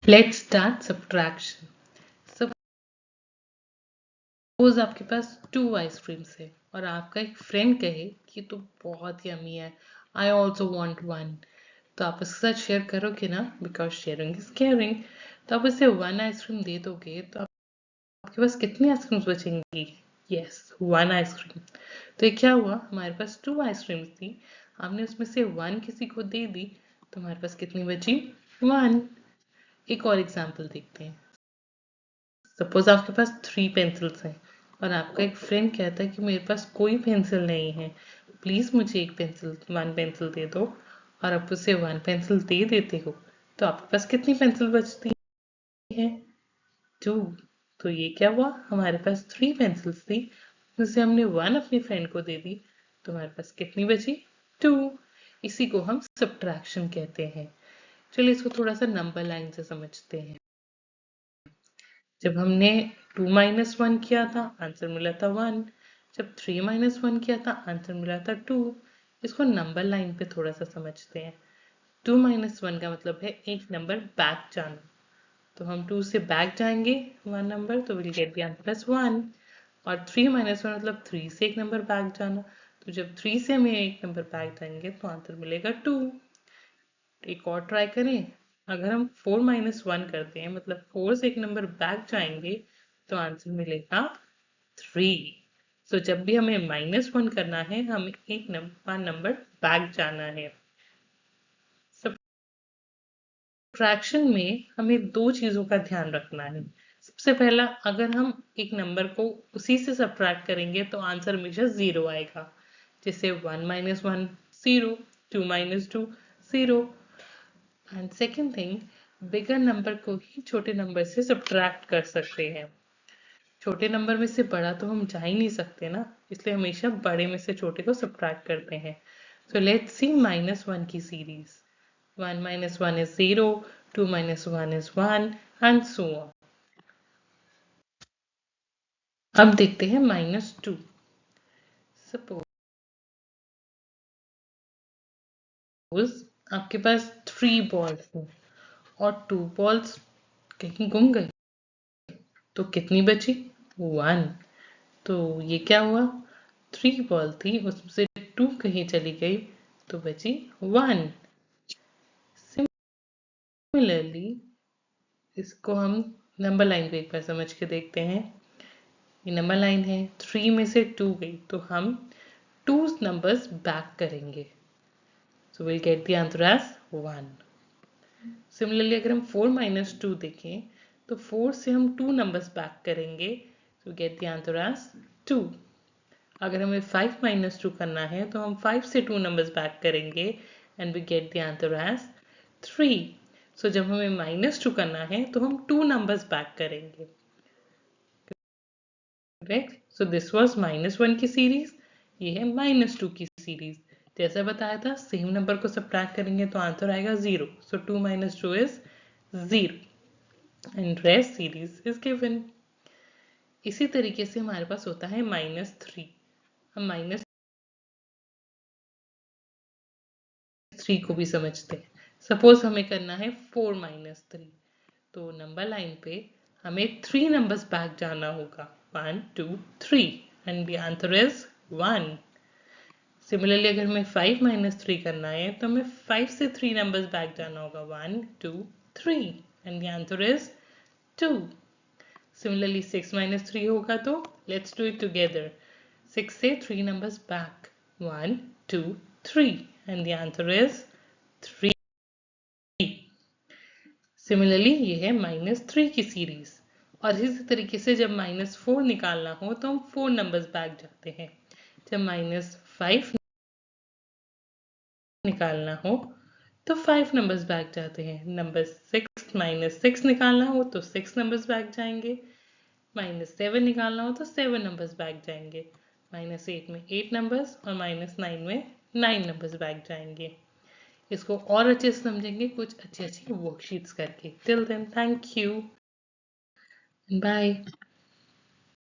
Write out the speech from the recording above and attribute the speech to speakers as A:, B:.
A: Let's start subtraction. Suppose आपके पास 2 ice creams है और आपका एक फ्रेंड कहे कि तो बहुत यमी है, आई ऑल्सो वॉन्ट वन। तो आप उसके साथ शेयर करोगे ना, बिकॉज शेयरिंग इज केयरिंग। तो आप उसे 1 आइसक्रीम दे दोगे तो आपके पास कितनी आइसक्रीम्स बचेंगी? Yes, 1 ice cream. तो ये क्या हुआ, हमारे पास 2 आइसक्रीम्स थी, आपने उसमें से 1 किसी को दे दी, तो हमारे पास कितनी बची? 1। एक और एग्जाम्पल देखते हैं। सपोज आपके पास 3 पेंसिल्स हैं और आपका एक फ्रेंड कहता है कि मेरे पास कोई पेंसिल नहीं है, प्लीज मुझे 1 पेंसिल दे दो, और आप उसे 1 पेंसिल दे देते हो, तो आपके पास कितनी पेंसिल बचती है? 2। तो ये क्या हुआ, हमारे पास 3 पेंसिल्स थी, जिससे हमने 1 अपने फ्रेंड को दे दी, तो हमारे पास कितनी बची? 2। इसी को हम सब्ट्रैक्शन कहते हैं। चलिए इसको थोड़ा सा नंबर लाइन से समझते हैं। जब हमने 2 माइनस 1 किया था, आंसर मिला था 1। जब 3 माइनस 1 किया था, आंसर मिला था 2। इसको नंबर लाइन पे थोड़ा सा समझते हैं। 2 माइनस 1 का मतलब है एक नंबर बैक जाना, तो हम 2 से बैक जाएंगे 1 नंबर, तो will get the answer as 1। और 3 माइनस 1 मतलब 3 से एक नंबर बैक जाना, तो जब 3 से हमें एक नंबर बैक जाएंगे तो आंसर मिलेगा 2। एक और ट्राई करें। अगर हम 4 माइनस 1 करते हैं, मतलब 4 से एक नंबर बैक जाएंगे, तो आंसर मिलेगा 3। सो जब भी हमें -1 करना है, हमें एक नंबर बैक जाना है। सब्ट्रैक्शन में हमें 2 चीजों का ध्यान रखना है। सबसे पहला, अगर हम एक नंबर को उसी से सब्ट्रैक्ट करेंगे तो आंसर हमेशा 0 आएगा। जैसे 1 minus 1 0, 2 minus 2 0। And second thing, bigger number को ही छोटे नंबर से सब्ट्रैक्ट कर सकते हैं। छोटे नंबर में से बड़ा तो हम जा ही नहीं सकते ना, इसलिए हमेशा बड़े में से छोटे को सब्ट्रैक्ट करते हैं। सो लेट्स सी -1 की series. 1 minus 1 is 0, 2 minus 1 is 1 and so on. अब देखते हैं -2। सपोज आपके पास 3 बॉल्स हैं और 2 बॉल्स कहीं गुम गई, तो कितनी बची? 1। तो ये क्या हुआ, 3 बॉल थी, उसमें से 2 कहीं चली गई, तो बची 1। सिमिलरली इसको हम नंबर लाइन पे एक बार समझ के देखते हैं। ये नंबर लाइन है, 3 में से 2 गई, तो हम 2 नंबर्स बैक करेंगे, so will get the answer as 1। Similarly अगर हम 4 माइनस 2 देखें, तो 4 से हम 2 नंबर्स बैक करेंगे, so get the answer as 2। अगर हमें 5 माइनस 2 करना है, तो हम 5 से 2 नंबर्स बैक करेंगे and we get the answer as 3। So जब हमें -2 करना है, तो हम 2 नंबर्स बैक करेंगे। करेक्ट? सो दिस वाज -1 की सीरीज, ये है -2 की सीरीज। जैसा बताया था, सेम नंबर को सब्ट्रैक्ट करेंगे तो आंसर आएगा 0। सो 2 minus 2 is 0 and rest series is given. इसी तरीके से हमारे पास होता है -3। हम -3 को भी समझते हैं। सपोज हमें करना है 4 माइनस 3, तो नंबर लाइन पे हमें 3 नंबर्स बैक जाना होगा, 1 2 3, and the answer is 1। Similarly अगर हमें 5 माइनस 3 करना है, तो हमें 5 से 3 नंबर्स बैक जाना होगा, 1 2 3, and the answer is 2। Similarly 6 minus 3 होगा, तो लेट्स डू इट टुगेदर। 6 से 3 numbers back, 1 2 3, and the answer is 3। Similarly ये है -3 की सीरीज। और इसी तरीके से जब -4 निकालना हो, तो हम 4 नंबर्स बैक जाते हैं। जब -5 निकालना हो, तो 5 नंबर्स बैक जाते हैं। नंबर 6 -6 निकालना हो, तो 6 नंबर्स बैक जाएंगे। -7 निकालना हो, तो 7 नंबर्स बैक जाएंगे। -8 में 8 नंबर्स और -9 में 9 नंबर्स बैक जाएंगे। इसको और अच्छे से समझेंगे कुछ अच्छी अच्छी वर्कशीट्स करके। Till then, thank you, bye.